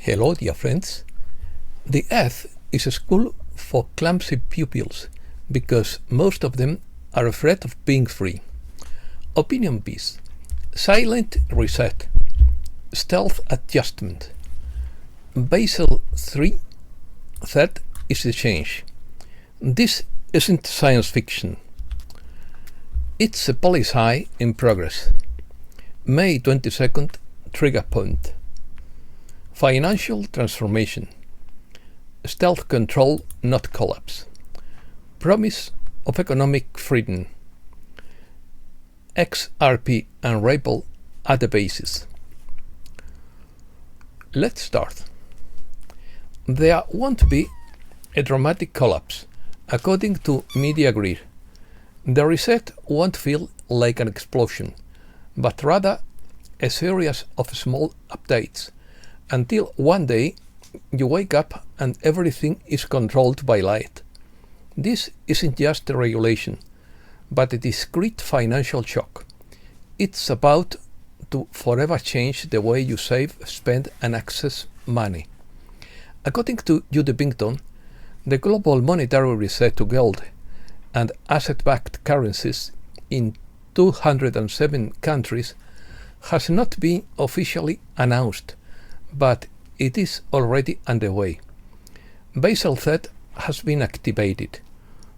Hello, dear friends. The F is a school for clumsy pupils because most of them are afraid of being free. Opinion piece, silent reset, stealth adjustment. Basel III, that is the change. This isn't science fiction. It's a policy in progress. May 22nd, trigger point. Financial transformation. Stealth control, not collapse. Promise of economic freedom. XRP and Ripple at the basis. Let's start. There won't be a dramatic collapse, according to media greed. The reset won't feel like an explosion, but rather a series of small updates, until one day you wake up and everything is controlled by light. This isn't just a regulation, but a discrete financial shock. It's about to forever change the way you save, spend, and access money. According to Judy Bington, the global monetary reset to gold and asset-backed currencies in 207 countries has not been officially announced, but it is already underway. Basel III has been activated.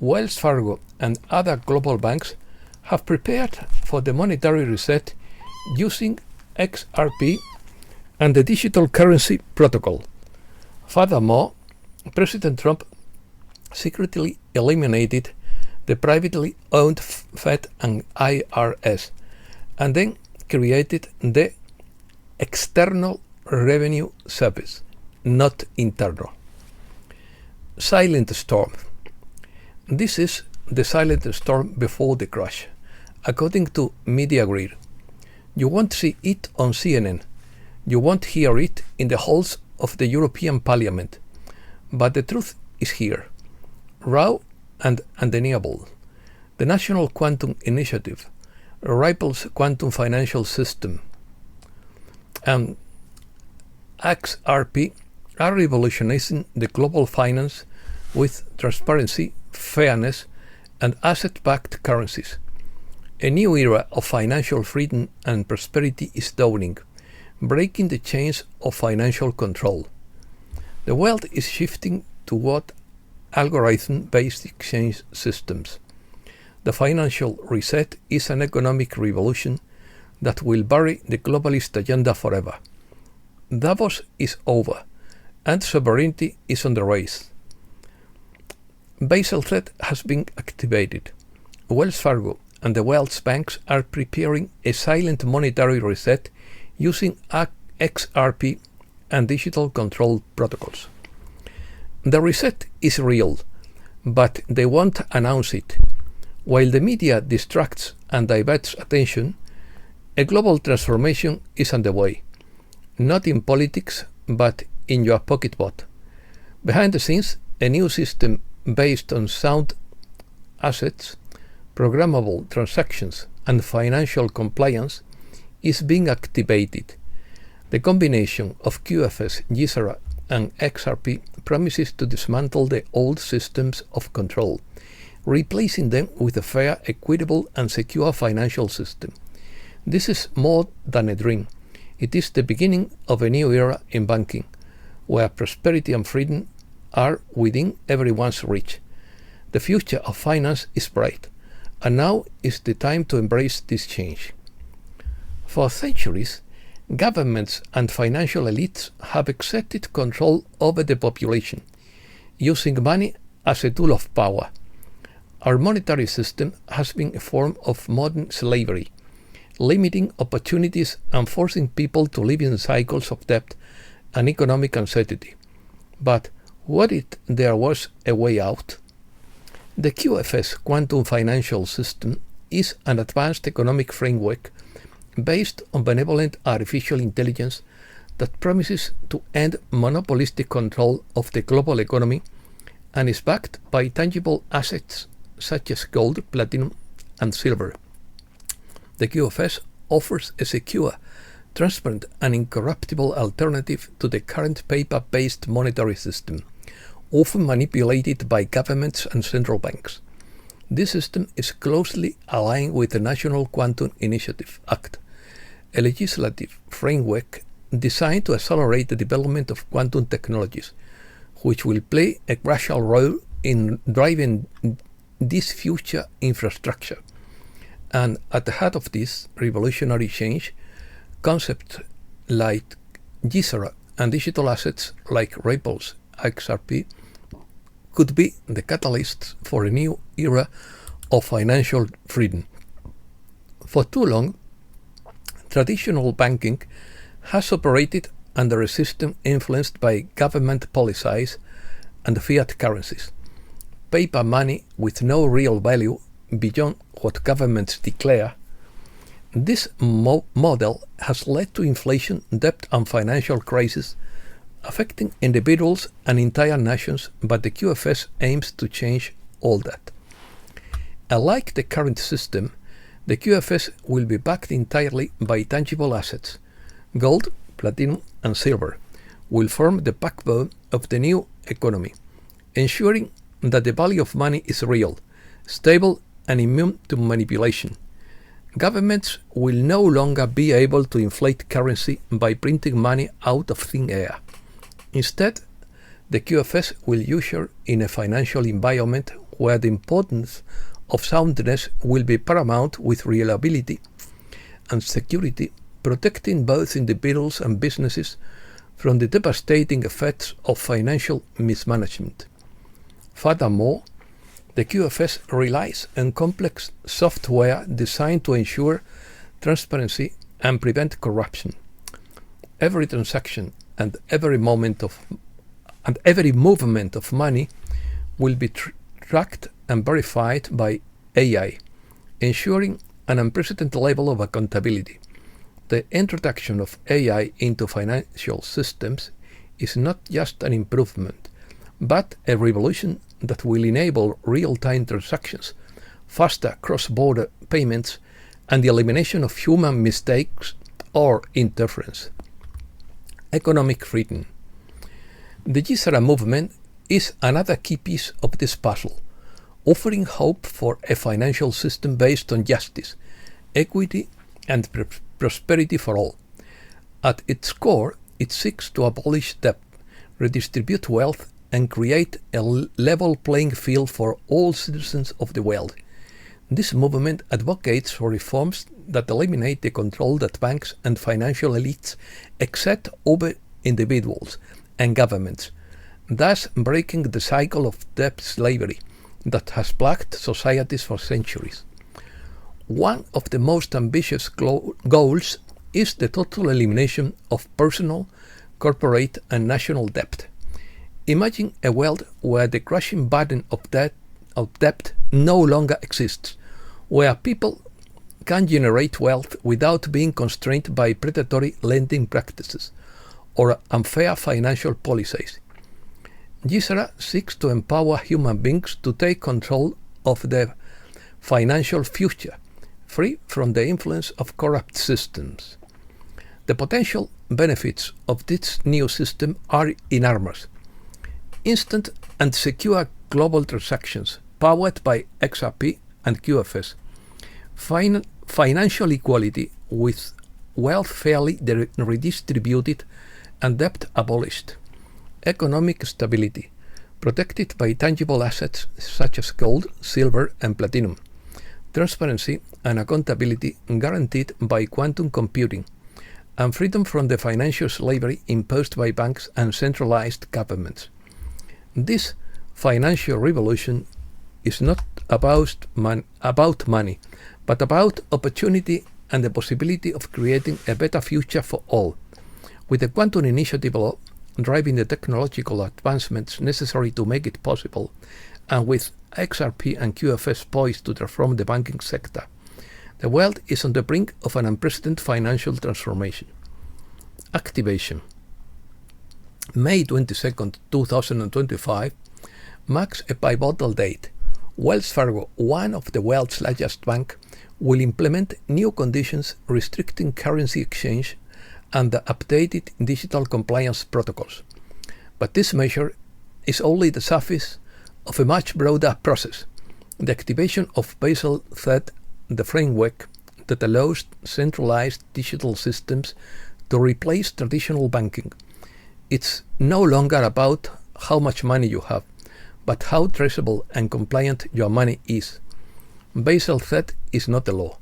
Wells Fargo and other global banks have prepared for the monetary reset using XRP and the digital currency protocol. Furthermore, President Trump secretly eliminated the privately owned Fed and IRS, and then created the External Revenue Service, not internal. Silent storm. This is the silent storm before the crash, according to media greed. You won't see it on CNN. You won't hear it in the halls of the European Parliament. But the truth is here, raw and undeniable. The National Quantum Initiative, Ripple's quantum financial system, and XRP are revolutionizing the global finance with transparency, fairness, and asset-backed currencies. A new era of financial freedom and prosperity is dawning, breaking the chains of financial control. The world is shifting toward algorithm-based exchange systems. The financial reset is an economic revolution that will bury the globalist agenda forever. Davos is over, and sovereignty is on the rise. Basel III has been activated. Wells Fargo and the world's banks are preparing a silent monetary reset using XRP and digital control protocols. The reset is real, but they won't announce it. While the media distracts and diverts attention, a global transformation is underway. Not in politics, but in your pocketbook. Behind the scenes, a new system based on sound assets, programmable transactions, and financial compliance is being activated. The combination of QFS, GSR, and XRP promises to dismantle the old systems of control, replacing them with a fair, equitable, and secure financial system. This is more than a dream. It is the beginning of a new era in banking, where prosperity and freedom are within everyone's reach. The future of finance is bright, and now is the time to embrace this change. For centuries, governments and financial elites have exerted control over the population, using money as a tool of power. Our monetary system has been a form of modern slavery, limiting opportunities and forcing people to live in cycles of debt and economic uncertainty. But what if there was a way out? The QFS quantum financial system is an advanced economic framework based on benevolent artificial intelligence that promises to end monopolistic control of the global economy and is backed by tangible assets such as gold, platinum, and silver. The QFS offers a secure, transparent and incorruptible alternative to the current paper-based monetary system, often manipulated by governments and central banks. This system is closely aligned with the National Quantum Initiative Act, a legislative framework designed to accelerate the development of quantum technologies, which will play a crucial role in driving this future infrastructure. And at the heart of this revolutionary change, concepts like XRP and digital assets like Ripple's XRP could be the catalysts for a new era of financial freedom. For too long, traditional banking has operated under a system influenced by government policies and fiat currencies, paper money with no real value beyond what governments declare. This model has led to inflation, debt, and financial crisis, affecting individuals and entire nations, but the QFS aims to change all that. Unlike the current system, the QFS will be backed entirely by tangible assets. Gold, platinum, and silver will form the backbone of the new economy, ensuring that the value of money is real, stable, and immune to manipulation. Governments will no longer be able to inflate currency by printing money out of thin air. Instead, the QFS will usher in a financial environment where the importance of soundness will be paramount, with reliability and security protecting both individuals and businesses from the devastating effects of financial mismanagement. Furthermore, the QFS relies on complex software designed to ensure transparency and prevent corruption. Every transaction and every movement of money will be tracked and verified by AI, ensuring an unprecedented level of accountability. The introduction of AI into financial systems is not just an improvement, but a revolution that will enable real-time transactions, faster cross-border payments, and the elimination of human mistakes or interference. Economic freedom. The XRP movement is another key piece of this puzzle, offering hope for a financial system based on justice, equity, and prosperity for all. At its core, it seeks to abolish debt, redistribute wealth, and create a level playing field for all citizens of the world. This movement advocates for reforms that eliminate the control that banks and financial elites exert over individuals and governments, thus breaking the cycle of debt slavery that has plagued societies for centuries. One of the most ambitious goals is the total elimination of personal, corporate, and national debt. Imagine a world where the crushing burden of debt no longer exists, where people can generate wealth without being constrained by predatory lending practices or unfair financial policies. XRP seeks to empower human beings to take control of their financial future, free from the influence of corrupt systems. The potential benefits of this new system are enormous. Instant and secure global transactions powered by XRP and QFS, financial equality with wealth fairly redistributed and debt abolished, economic stability protected by tangible assets such as gold, silver, and platinum, transparency and accountability guaranteed by quantum computing, and freedom from the financial slavery imposed by banks and centralized governments. This financial revolution is not about money, but about opportunity and the possibility of creating a better future for all. With the Quantum Initiative driving the technological advancements necessary to make it possible, and with XRP and QFS poised to transform the banking sector, the world is on the brink of an unprecedented financial transformation. Activation. May 22, 2025 marks a pivotal date. Wells Fargo, one of the world's largest banks, will implement new conditions restricting currency exchange and the updated digital compliance protocols. But this measure is only the surface of a much broader process, the activation of Basel III, the framework that allows centralized digital systems to replace traditional banking. It's no longer about how much money you have, but how traceable and compliant your money is. Basel III is not a law.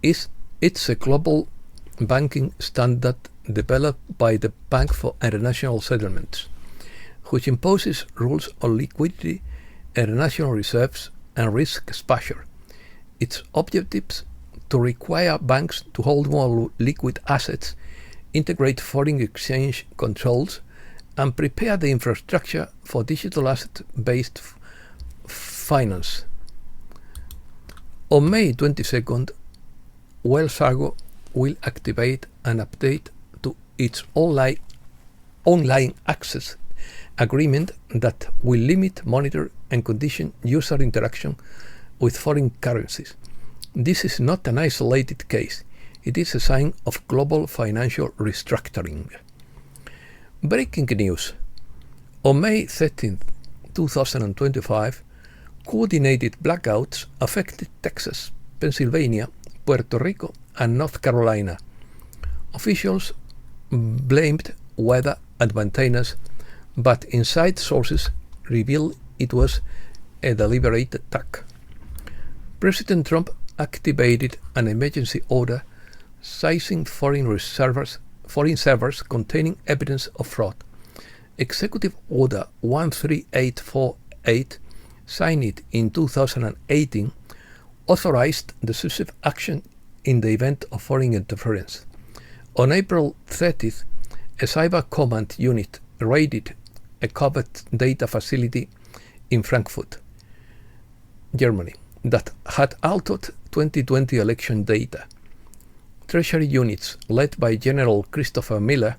It's a global banking standard developed by the Bank for International Settlements, which imposes rules on liquidity, international reserves, and risk exposure. Its objectives to require banks to hold more liquid assets, integrate foreign exchange controls, and prepare the infrastructure for digital asset-based finance. On May 22nd, Wells Fargo will activate an update to its online access agreement that will limit, monitor, and condition user interaction with foreign currencies. This is not an isolated case. It is a sign of global financial restructuring. Breaking news. On May 13, 2025, coordinated blackouts affected Texas, Pennsylvania, Puerto Rico, and North Carolina. Officials blamed weather and maintenance, but inside sources revealed it was a deliberate attack. President Trump activated an emergency order seizing foreign servers containing evidence of fraud. Executive Order 13848, signed in 2018, authorized decisive action in the event of foreign interference. On April 30th, a cyber command unit raided a covert data facility in Frankfurt, Germany, that had altered 2020 election data. Treasury units led by General Christopher Miller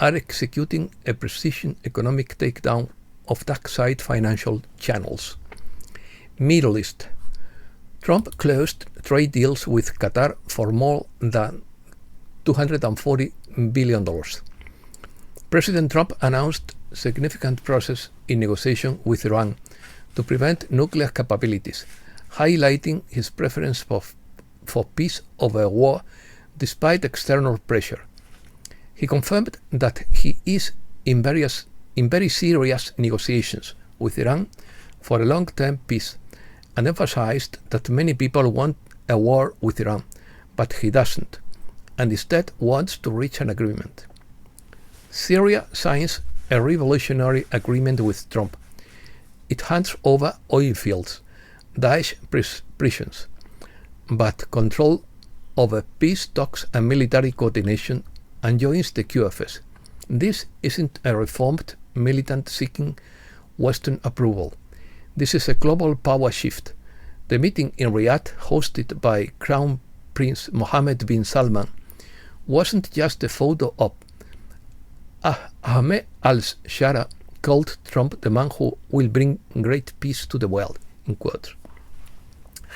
are executing a precision economic takedown of dark-side financial channels. Middle East. Trump closed trade deals with Qatar for more than $240 billion. President Trump announced significant progress in negotiation with Iran to prevent nuclear capabilities, highlighting his preference for peace over war despite external pressure. He confirmed that he is in very serious negotiations with Iran for a long-term peace, and emphasized that many people want a war with Iran, but he doesn't, and instead wants to reach an agreement. Syria signs a revolutionary agreement with Trump. It hands over oil fields, Daesh prisons, but control over peace talks and military coordination, and joins the QFS. This isn't a reformed militant seeking Western approval. This is a global power shift. The meeting in Riyadh, hosted by Crown Prince Mohammed bin Salman, wasn't just a photo op. Ahmed al-Shara called Trump the man who will bring great peace to the world, in quotes.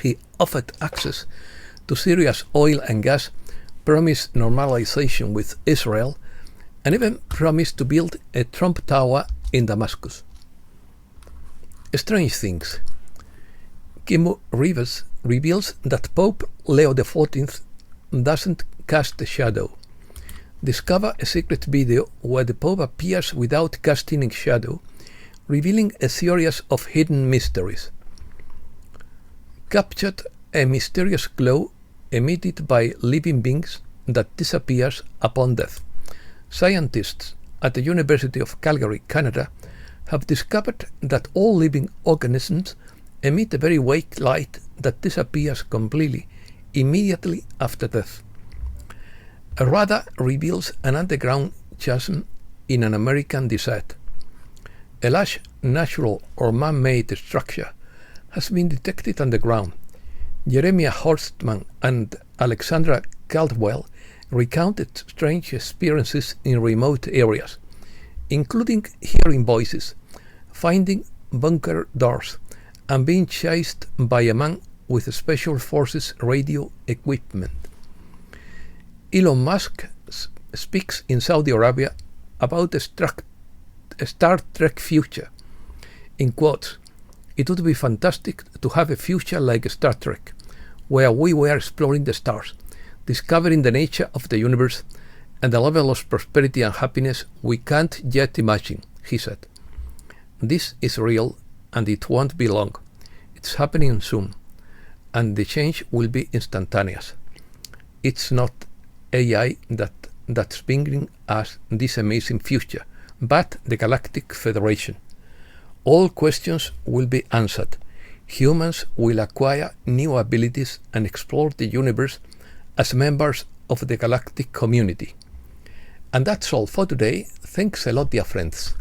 He offered access to Syria's oil and gas, promised normalization with Israel, and even promised to build a Trump Tower in Damascus. Strange things. Kim Rivers reveals that Pope Leo XIV doesn't cast a shadow. Discover a secret video where the Pope appears without casting a shadow, revealing a series of hidden mysteries. Captured a mysterious glow emitted by living beings that disappears upon death. Scientists at the University of Calgary, Canada, have discovered that all living organisms emit a very weak light that disappears completely immediately after death. A radar reveals an underground chasm in an American desert. A large natural or man-made structure has been detected underground. Jeremiah Horstman and Alexandra Caldwell recounted strange experiences in remote areas, including hearing voices, finding bunker doors, and being chased by a man with Special Forces radio equipment. Elon Musk speaks in Saudi Arabia about a Star Trek future. In quotes, "It would be fantastic to have a future like Star Trek, where we were exploring the stars, discovering the nature of the universe, and the level of prosperity and happiness we can't yet imagine," he said. "This is real, and it won't be long. It's happening soon, and the change will be instantaneous. It's not AI that's bringing us this amazing future, but the Galactic Federation. All questions will be answered. Humans will acquire new abilities and explore the universe as members of the galactic community." And that's all for today. Thanks a lot, dear friends.